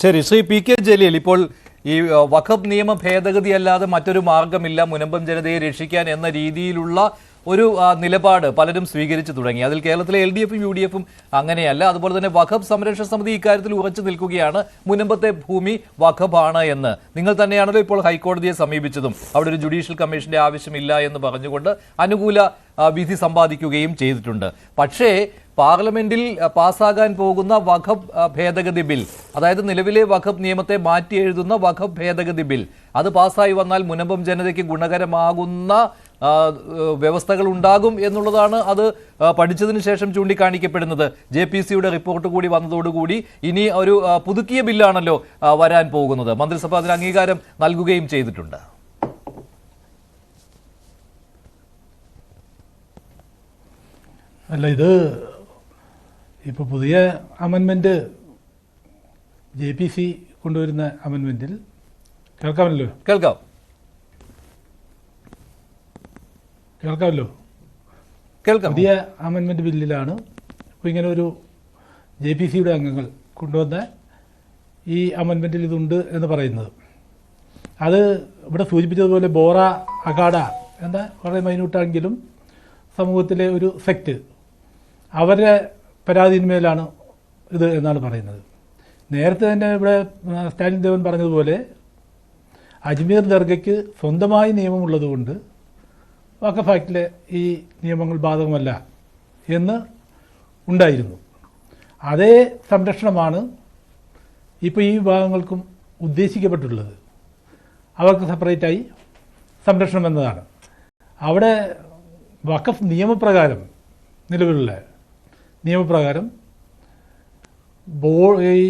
ശരി, Shri P K Jaleel, ഇപ്പോൾ ഈ വഖഫ് നിയമ ഭേദഗതി അല്ലാതെ മറ്റൊരു മാർഗമില്ല മുനമ്പം ജനതയെ രക്ഷിക്കാൻ എന്ന രീതിയിലുള്ള ഒരു നിലപാട് പലരും സ്വീകരിച്ചു തുടങ്ങി. അതിൽ കേരളത്തിലെ LDF-ഉം UDF-ഉം അങ്ങനെയല്ല. അതുപോലെ തന്നെ വഖഫ് സംരക്ഷണ സമിതി ഇക്കാര്യത്തിൽ ഉറച്ചു നിൽക്കുകയാണ്. മുനമ്പത്തെ ഭൂമി വഖഫാണ് എന്ന്. നിങ്ങൾ തന്നെയാണല്ലോ ഇപ്പോൾ ഹൈക്കോടതിയെ സമീപിച്ചതും അവിടെ ഒരു ജുഡീഷ്യൽ കമ്മീഷന്റെ ആവശ്യമില്ല എന്ന് പറഞ്ഞുകൊണ്ട് അനുകൂല വിധി സമ്പാദിക്കുകയും ചെയ്തിട്ടുണ്ട്. പക്ഷേ പാർലമെന്റിൽ പാസ്സാകാൻ പോകുന്ന വഖഫ് ഭേദഗതി ബിൽ, അതായത് നിലവിലെ വഖഫ് നിയമത്തെ മാറ്റി എഴുതുന്ന വഖഫ് ഭേദഗതി ബിൽ, അത് പാസ്സായി വന്നാൽ മുനമ്പം ജനതയ്ക്ക് ഗുണകരമാകുന്ന വ്യവസ്ഥകൾ ഉണ്ടാകും എന്നുള്ളതാണ് അത് പഠിച്ചതിന് ശേഷം ചൂണ്ടിക്കാണിക്കപ്പെടുന്നത്. JPC-യുടെ റിപ്പോർട്ട് കൂടി വന്നതോടുകൂടി ഇനി ഒരു പുതുക്കിയ ബില്ലാണല്ലോ വരാൻ പോകുന്നത്. മന്ത്രിസഭ അതിന് അംഗീകാരം നൽകുകയും ചെയ്തിട്ടുണ്ട്. അല്ല, ഇത് ഇപ്പോൾ പുതിയ അമെൻമെൻറ്റ് JPC കൊണ്ടുവരുന്ന അമെൻമെൻറ്റിൽ കേൾക്കാമല്ലോ പുതിയ അമെൻമെൻറ്റ് ബില്ലിലാണ് ഇപ്പോൾ ഇങ്ങനെ ഒരു JPC-യുടെ അംഗങ്ങൾ കൊണ്ടുവന്ന ഈ അമെൻമെൻറ്റിൽ ഇതുണ്ട് എന്ന് പറയുന്നത്. അത് ഇവിടെ സൂചിപ്പിച്ചതുപോലെ ബോറ അഖാഡ എന്ന വളരെ മൈന്യൂട്ടാണെങ്കിലും സമൂഹത്തിലെ ഒരു സെക്റ്റ്, അവരുടെ പരാതിന്മേലാണ് ഇത് എന്നാണ് പറയുന്നത്. നേരത്തെ തന്നെ ഇവിടെ സ്റ്റാലിൻ ദേവൻ പറഞ്ഞതുപോലെ അജ്മീർ ദർഗയ്ക്ക് സ്വന്തമായി നിയമമുള്ളതുകൊണ്ട് വഖഫ് ആക്ടിലെ ഈ നിയമങ്ങൾ ബാധകമല്ല എന്ന് ഉണ്ടായിരുന്നു. അതേ സംരക്ഷണമാണ് ഇപ്പോൾ ഈ വിഭാഗങ്ങൾക്കും ഉദ്ദേശിക്കപ്പെട്ടുള്ളത്. അവർക്ക് സെപ്പറേറ്റായി സംരക്ഷണം എന്നതാണ്. അവിടെ വഖഫ് നിയമപ്രകാരം, നിലവിലുള്ള നിയമപ്രകാരം ഈ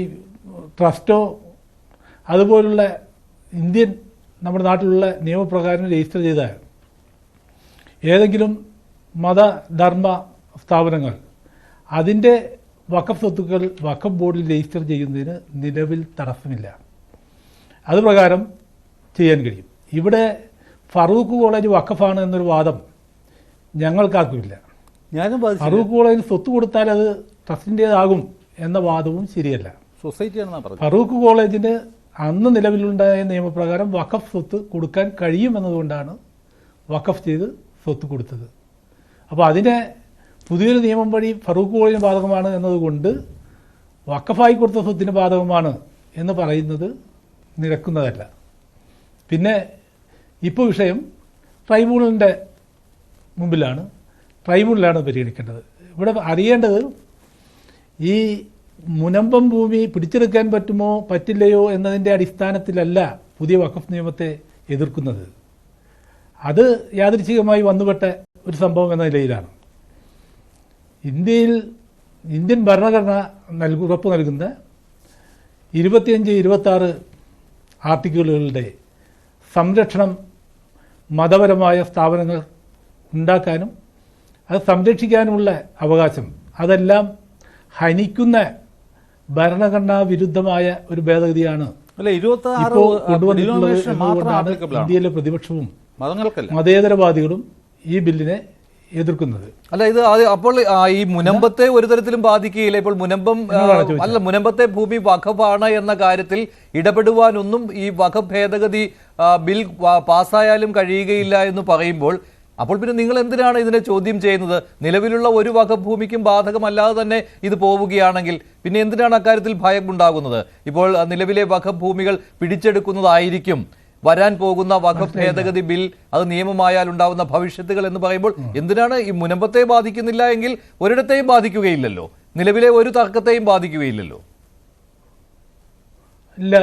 ട്രസ്റ്റോ അതുപോലുള്ള ഇന്ത്യൻ നമ്മുടെ നാട്ടിലുള്ള നിയമപ്രകാരം രജിസ്റ്റർ ചെയ്ത ഏതെങ്കിലും മതധർമ്മ സ്ഥാപനങ്ങൾ അതിൻ്റെ വഖഫ് സ്വത്തുക്കൾ വഖഫ് ബോർഡിൽ രജിസ്റ്റർ ചെയ്യുന്നതിന് നിലവിൽ തടസ്സമില്ല. അതുപ്രകാരം ചെയ്യാൻ കഴിയും. ഇവിടെ ഫറൂഖ് കോളേജ് വഖഫാണ് എന്നൊരു വാദം ഞങ്ങൾക്കാർക്കുമില്ല. ഫറൂഖ് കോളേജിന് സ്വത്ത് കൊടുത്താൽ അത് ട്രസ്റ്റിൻ്റേതാകും എന്ന വാദവും ശരിയല്ല. ഫറൂഖ് കോളേജിന് അന്ന് നിലവിലുണ്ടായ നിയമപ്രകാരം വഖഫ് സ്വത്ത് കൊടുക്കാൻ കഴിയുമെന്നതുകൊണ്ടാണ് വഖഫ് ചെയ്ത് സ്വത്ത് കൊടുത്തത്. അപ്പോൾ അതിനെ പുതിയൊരു നിയമം വഴി ഫറൂഖ് കോളേജിന് ബാധകമാണ് എന്നതുകൊണ്ട് വഖഫായി കൊടുത്ത സ്വത്തിന് ബാധകമാണ് എന്ന് പറയുന്നത് നിരക്കുന്നതല്ല. പിന്നെ ഇപ്പോൾ വിഷയം ട്രൈബ്യൂണലിൻ്റെ മുമ്പിലാണ്, ട്രൈബ്യൂണലാണ് പരിഗണിക്കേണ്ടത്. ഇവിടെ അറിയേണ്ടത് ഈ മുനമ്പം ഭൂമി പിടിച്ചെടുക്കാൻ പറ്റുമോ പറ്റില്ലയോ എന്നതിൻ്റെ അടിസ്ഥാനത്തിലല്ല പുതിയ വഖഫ് നിയമത്തെ എതിർക്കുന്നത്. അത് യാദൃച്ഛികമായി വന്നുപെട്ട ഒരു സംഭവം എന്ന നിലയിലാണ്. ഇന്ത്യൻ ഭരണഘടന ഉറപ്പ് നൽകുന്ന 25-26 ആർട്ടിക്കിളുകളുടെ സംരക്ഷണം മതപരമായ സ്ഥാപനങ്ങൾ ഉണ്ടാക്കാനും അത് സംരക്ഷിക്കാനുമുള്ള അവകാശം, അതെല്ലാം ഹനിക്കുന്ന ഭരണഘടനാ വിരുദ്ധമായ ഒരു ഭേദഗതിയാണ് ഇപ്പോൾ കൊണ്ടുവന്നിട്ടുള്ളത് എന്നതുകൊണ്ടാണ് ഇന്ത്യയിലെ പ്രതിപക്ഷവും മതേതരവാദികളും ഈ ബില്ലിനെ എതിർക്കുന്നത്. അല്ല, ഇത് അപ്പോൾ ഈ മുനമ്പത്തെ ഒരു തരത്തിലും ബാധിക്കുകയില്ല. ഇപ്പോൾ മുനമ്പത്തെ ഭൂമി വഖഫാണ് എന്ന കാര്യത്തിൽ ഇടപെടുവാനൊന്നും ഈ വഖഫ് ഭേദഗതി ബിൽ പാസ്സായാലും കഴിയുകയില്ല എന്ന് പറയുമ്പോൾ അപ്പോൾ പിന്നെ നിങ്ങൾ എന്തിനാണ് ഇതിനെ ചോദ്യം ചെയ്യുന്നത്? നിലവിലുള്ള ഒരു വഖഫ് ഭൂമിക്കും ബാധകമല്ലാതെ തന്നെ ഇത് പോവുകയാണെങ്കിൽ പിന്നെ എന്തിനാണ് അക്കാര്യത്തിൽ ഭയം ഉണ്ടാകുന്നത്? ഇപ്പോൾ നിലവിലെ വഖഫ് ഭൂമികൾ പിടിച്ചെടുക്കുന്നതായിരിക്കും വരാൻ പോകുന്ന വഖഫ് ഭേദഗതി ബിൽ, അത് നിയമമായാൽ ഉണ്ടാകുന്ന ഭവിഷ്യത്തുകൾ എന്ന് പറയുമ്പോൾ എന്തിനാണ് ഈ മുനമ്പത്തെ ബാധിക്കുന്നില്ല എങ്കിൽ ഒരിടത്തെയും ബാധിക്കുകയില്ലല്ലോ, നിലവിലെ ഒരു തർക്കത്തെയും ബാധിക്കുകയില്ലല്ലോ. ഇല്ല,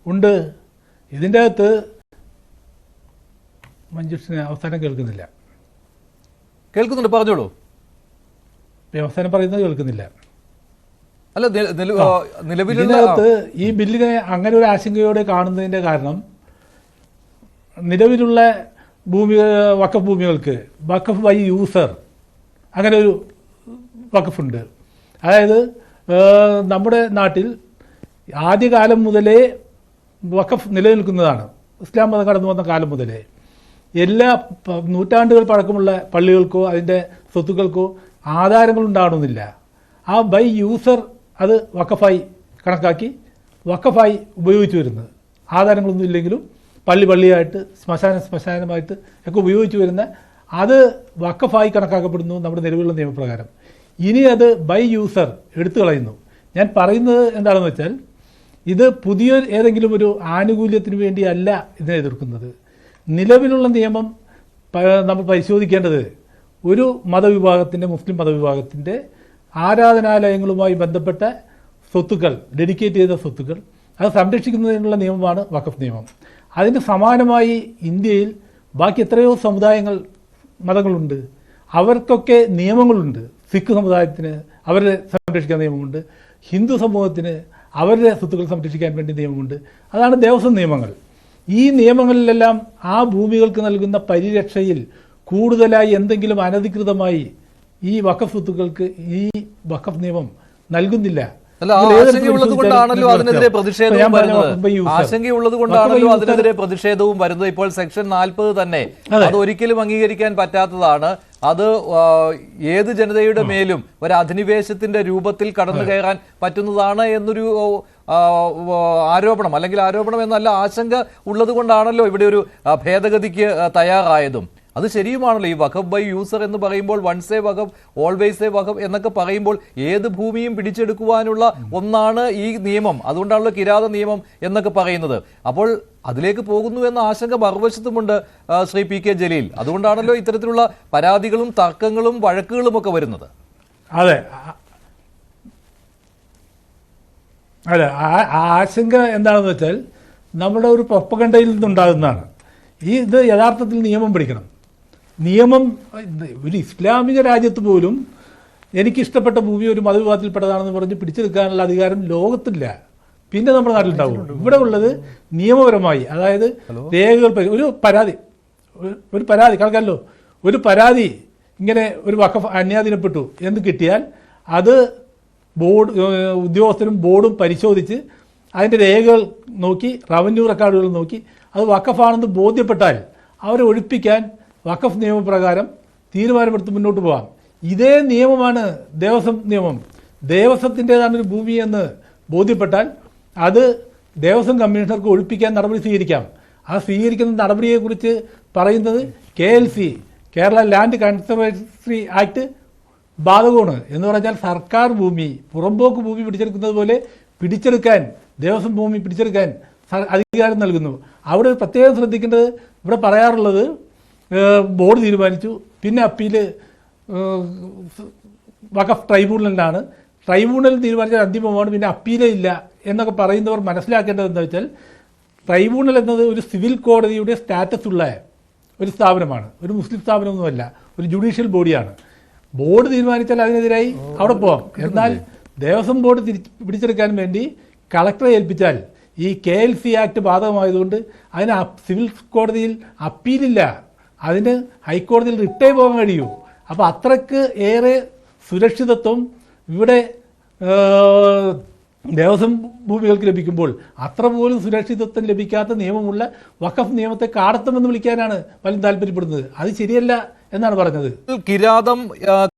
ഉണ്ട്. ഇതിൻ്റെ അകത്ത് മഞ്ജുഷിന് അവസാനം കേൾക്കുന്നില്ല. കേൾക്കുന്നുണ്ട്, പറഞ്ഞോളൂ. അവസാനം പറയുന്നത് കേൾക്കുന്നില്ല. അല്ല, ഇതിനകത്ത് ഈ ബില്ലിനെ അങ്ങനെ ഒരു ആശങ്കയോടെ കാണുന്നതിൻ്റെ കാരണം നിലവിലുള്ള വഖഫ് ഭൂമികൾക്ക് വഖഫ് ബൈ യൂസർ അങ്ങനെ ഒരു വഖഫുണ്ട്. അതായത് നമ്മുടെ നാട്ടിൽ ആദ്യകാലം മുതലേ വഖഫ് നിലനിൽക്കുന്നതാണ്. ഇസ്ലാം മതം കടന്നു വന്ന കാലം മുതലേ എല്ലാ നൂറ്റാണ്ടുകൾ പഴക്കമുള്ള പള്ളികൾക്കോ അതിൻ്റെ സ്വത്തുക്കൾക്കോ ആധാരങ്ങൾ ഉണ്ടാകണമെന്നില്ല. ആ ബൈ യൂസർ അത് വഖഫായി കണക്കാക്കി വഖഫായി ഉപയോഗിച്ചു വരുന്നത്. ആധാരങ്ങളൊന്നും ഇല്ലെങ്കിലും പള്ളിയായിട്ട് ശ്മശാനമായിട്ട് ഒക്കെ ഉപയോഗിച്ചു വരുന്ന അത് വഖഫായി കണക്കാക്കപ്പെടുന്നു നമ്മുടെ നിലവിലുള്ള നിയമപ്രകാരം. ഇനി അത് ബൈ യൂസർ എടുത്തു കളയുന്നു. ഞാൻ പറയുന്നത് എന്താണെന്ന് വെച്ചാൽ ഇത് പുതിയ ഏതെങ്കിലും ഒരു ആനുകൂല്യത്തിന് വേണ്ടിയല്ല ഇതിനെ എതിർക്കുന്നത്. നിലവിലുള്ള നിയമം നമ്മൾ പരിശോധിക്കേണ്ടത് ഒരു മതവിഭാഗത്തിൻ്റെ, മുസ്ലിം മതവിഭാഗത്തിൻ്റെ ആരാധനാലയങ്ങളുമായി ബന്ധപ്പെട്ട സ്വത്തുക്കൾ, ഡെഡിക്കേറ്റ് ചെയ്ത സ്വത്തുക്കൾ അത് സംരക്ഷിക്കുന്നതിനുള്ള നിയമമാണ് വഖഫ് നിയമം. അതിന് സമാനമായി ഇന്ത്യയിൽ ബാക്കി എത്രയോ സമുദായങ്ങൾ, മതങ്ങളുണ്ട്. അവർക്കൊക്കെ നിയമങ്ങളുണ്ട്. സിഖ് സമുദായത്തിന് അവരെ സംരക്ഷിക്കാൻ നിയമമുണ്ട്. ഹിന്ദു സമൂഹത്തിന് അവരുടെ സ്വത്തുക്കൾ സംരക്ഷിക്കാൻ വേണ്ടി നിയമമുണ്ട്. അതാണ് ദേവസ്വം നിയമങ്ങൾ. ഈ നിയമങ്ങളിലെല്ലാം ആ ഭൂമികൾക്ക് നൽകുന്ന പരിരക്ഷയിൽ കൂടുതലായി എന്തെങ്കിലും അനധികൃതമായി ഈ വഖഫ് സ്വത്തുക്കൾക്ക് ഈ വഖഫ് നിയമം നൽകുന്നില്ല. ആശങ്കയുള്ളത് കൊണ്ടാണല്ലോ അതിനെതിരെ പ്രതിഷേധവും വരുന്നത്. ഇപ്പോൾ സെക്ഷൻ 40 തന്നെ അത് ഒരിക്കലും അംഗീകരിക്കാൻ പറ്റാത്തതാണ്. അത് ഏത് ജനതയുടെ മേലും ഒരു അധിനിവേശത്തിന്റെ രൂപത്തിൽ കടന്നു കയറാൻ പറ്റുന്നതാണ് എന്നൊരു ആരോപണം, അല്ലെങ്കിൽ ആരോപണം എന്നല്ല, ആശങ്ക ഉള്ളത് കൊണ്ടാണല്ലോ ഇവിടെ ഒരു ഭേദഗതിക്ക് തയ്യാറായതും. അത് ശരിയുമാണല്ലോ. ഈ വഖഫ് ബൈ യൂസർ എന്ന് പറയുമ്പോൾ once a waqf always a waqf എന്നൊക്കെ പറയുമ്പോൾ ഏത് ഭൂമിയും പിടിച്ചെടുക്കുവാനുള്ള ഒന്നാണ് ഈ നിയമം. അതുകൊണ്ടാണല്ലോ കിരാത നിയമം എന്നൊക്കെ പറയുന്നത്. അപ്പോൾ അതിലേക്ക് പോകുന്നു എന്ന ആശങ്ക മറുവശത്തുമുണ്ട് ശ്രീ പി കെ ജലീൽ. അതുകൊണ്ടാണല്ലോ ഇത്തരത്തിലുള്ള പരാതികളും തർക്കങ്ങളും വഴക്കുകളും ഒക്കെ വരുന്നത്. അതെ അതെ ആശങ്ക എന്താണെന്ന് വെച്ചാൽ നമ്മുടെ ഒരു പ്രൊപ്പഗണ്ടയിൽ നിന്നുണ്ടാകുന്നതാണ്. ഇത് യഥാർത്ഥത്തിൽ നിയമം പിടിക്കണം. നിയമം ഒരു ഇസ്ലാമിക രാജ്യത്ത് പോലും എനിക്കിഷ്ടപ്പെട്ട ഭൂമി ഒരു മതവിഭാഗത്തിൽപ്പെട്ടതാണെന്ന് പറഞ്ഞ് പിടിച്ചെടുക്കാനുള്ള അധികാരം ലോകത്തില്ല. പിന്നെ നമ്മുടെ നാട്ടിലുണ്ടാവും. ഇവിടെ ഉള്ളത് നിയമപരമായി, അതായത് രേഖകൾ, ഒരു പരാതി കണക്കല്ലോ, ഒരു പരാതി ഇങ്ങനെ ഒരു വഖഫ് അന്യാധീനപ്പെട്ടു എന്ന് കിട്ടിയാൽ അത് ബോർഡ് ഉദ്യോഗസ്ഥരും ബോർഡും പരിശോധിച്ച് അതിൻ്റെ രേഖകൾ നോക്കി, റവന്യൂ റെക്കോർഡുകൾ നോക്കി അത് വഖഫാണെന്ന് ബോധ്യപ്പെട്ടാൽ അവരെ ഒഴിപ്പിക്കാൻ വഖഫ് നിയമപ്രകാരം തീരുമാനമെടുത്ത് മുന്നോട്ട് പോകാം. ഇതേ നിയമമാണ് ദേവസ്വം നിയമം. ദേവസ്വത്തിൻ്റെതാണ് ഒരു ഭൂമി എന്ന് ബോധ്യപ്പെട്ടാൽ അത് ദേവസ്വം കമ്മീഷണർക്ക് ഒഴിപ്പിക്കാൻ നടപടി സ്വീകരിക്കാം. ആ സ്വീകരിക്കുന്ന നടപടിയെക്കുറിച്ച് പറയുന്നത് KLC, Kerala land conservatory act ബാധകമാണ്. എന്ന് പറഞ്ഞാൽ സർക്കാർ ഭൂമി, പുറമ്പോക്ക് ഭൂമി പിടിച്ചെടുക്കുന്നത് പോലെ പിടിച്ചെടുക്കാൻ, ദേവസ്വം ഭൂമി പിടിച്ചെടുക്കാൻ അധികാരം നൽകുന്നു. അവിടെ പ്രത്യേകം ശ്രദ്ധിക്കേണ്ടത്, ഇവിടെ പറയാറുള്ളത് ബോർഡ് തീരുമാനിച്ചു, പിന്നെ അപ്പീൽ വഖഫ് ട്രൈബ്യൂണലിനാണ്, ട്രൈബ്യൂണൽ തീരുമാനിച്ചാൽ അന്തിമമാണ്, പിന്നെ അപ്പീലേ ഇല്ല എന്നൊക്കെ പറയുന്നവർ മനസ്സിലാക്കേണ്ടത് എന്താ വെച്ചാൽ ട്രൈബ്യൂണൽ എന്നത് ഒരു സിവിൽ കോടതിയുടെ സ്റ്റാറ്റസ് ഉള്ള ഒരു സ്ഥാപനമാണ്, ഒരു മുസ്ലിം സ്ഥാപനമൊന്നുമല്ല, ഒരു ജുഡീഷ്യൽ ബോഡിയാണ്. ബോർഡ് തീരുമാനിച്ചാൽ അതിനെതിരായി അവിടെ പോകാം. എന്നാൽ ദേവസ്വം ബോർഡ് പിടിച്ചെടുക്കാൻ വേണ്ടി കളക്ടറെ ഏൽപ്പിച്ചാൽ ഈ KLC ആക്ട് ബാധകമായതുകൊണ്ട് അതിന് സിവിൽ കോടതിയിൽ അപ്പീലില്ല, അതിന് ഹൈക്കോടതിയിൽ റിട്ടേ പോകാൻ കഴിയൂ. അപ്പോൾ അത്രയ്ക്ക് ഏറെ സുരക്ഷിതത്വം ഇവിടെ ദേവസ്വം ഭൂമികൾക്ക് ലഭിക്കുമ്പോൾ അത്ര പോലും സുരക്ഷിതത്വം ലഭിക്കാത്ത നിയമമുള്ള വഖഫ് നിയമത്തെ കാടത്തമെന്ന് വിളിക്കാനാണ് പലരും താല്പര്യപ്പെടുന്നത്. അത് ശരിയല്ല എന്നാണ് പറഞ്ഞത്. കിരാതം